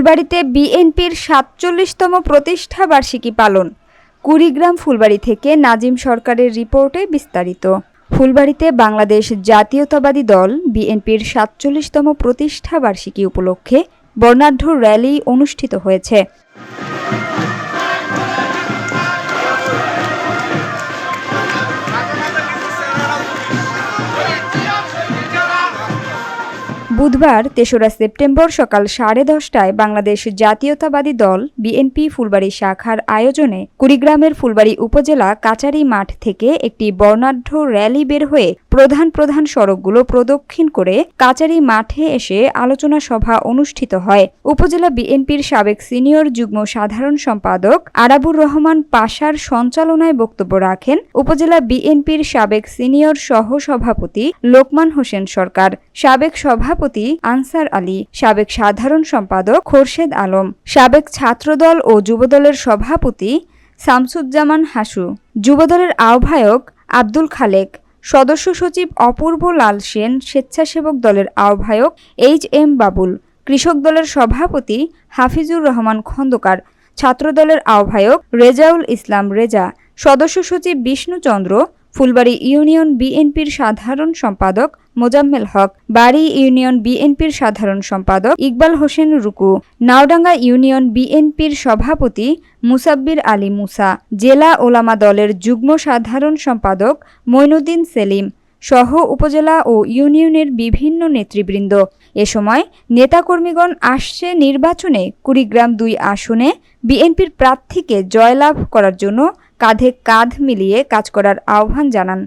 ফুলবাড়ীতে বিএনপির ৪৭তম প্রতিষ্ঠা বার্ষিকী পালন। কুড়িগ্রাম ফুলবাড়ী থেকে নাজিম সরকারের রিপোর্টে বিস্তারিত। ফুলবাড়ীতে বাংলাদেশ জাতীয়তাবাদী দল বিএনপির ৪৭তম প্রতিষ্ঠা বার্ষিকী উপলক্ষে বর্ণাঢ্য র্যালি অনুষ্ঠিত হয়েছে। বুধবার ৩রা সেপ্টেম্বর সকাল 10:30টায় বাংলাদেশ জাতীয়তাবাদী দল বিএনপি ফুলবাড়ী শাখার আয়োজনে কুড়িগ্রামের ফুলবাড়ী উপজেলা কাচারী মাঠ থেকে একটি বর্ণাঢ্য র্যালি বের হয়ে প্রধান সড়কগুলো প্রদক্ষিণ করে কাচারী মাঠে এসে আলোচনা সভা অনুষ্ঠিত হয়। উপজেলা বিএনপির সাবেক সিনিয়র যুগ্ম সাধারণ সম্পাদক আরাবুর রহমান পাশার সঞ্চালনায় বক্তব্য রাখেন উপজেলা বিএনপির সাবেক সিনিয়র সহ-সভাপতি লোকমান হোসেন সরকার, সাবেক সভাপতি আনসার আলী, সাবেক সাধারণ সম্পাদক খোরশেদ আলম, সাবেক ছাত্রদল ও যুবদলের সভাপতি শামসুজ্জামান হাসু, যুবদলের আহ্বায়ক আব্দুল খালেক, সদস্য সচিব অপূর্ব লাল সেন, স্বেচ্ছাসেবক দলের আহ্বায়ক HM বাবুল, কৃষক দলের সভাপতি হাফিজুর রহমান খন্দকার, ছাত্রদলের আহ্বায়ক রেজাউল ইসলাম রেজা, সদস্য সচিব বিষ্ণুচন্দ্র, ফুলবাড়ী ইউনিয়ন বিএনপির সাধারণ সম্পাদক মোজাম্মেল হক, বাড়ি ইউনিয়ন বিএনপির সাধারণ সম্পাদক ইকবাল হোসেন রুকু, নাওডাঙ্গা ইউনিয়ন বিএনপির সভাপতি মুসাব্বির আলী মুসা, জেলা ওলামা দলের যুগ্ম সাধারণ সম্পাদক মঈনুদ্দিন সেলিম সহ উপজেলা ও ইউনিয়নের বিভিন্ন নেতৃবৃন্দ। এ সময় নেতাকর্মীগণ আসছে নির্বাচনে কুড়িগ্রাম ২ আসনে বিএনপির প্রার্থীকে জয়লাভ করার জন্য কাঁধে কাঁধ মিলিয়ে কাজ করার আহ্বান জানান।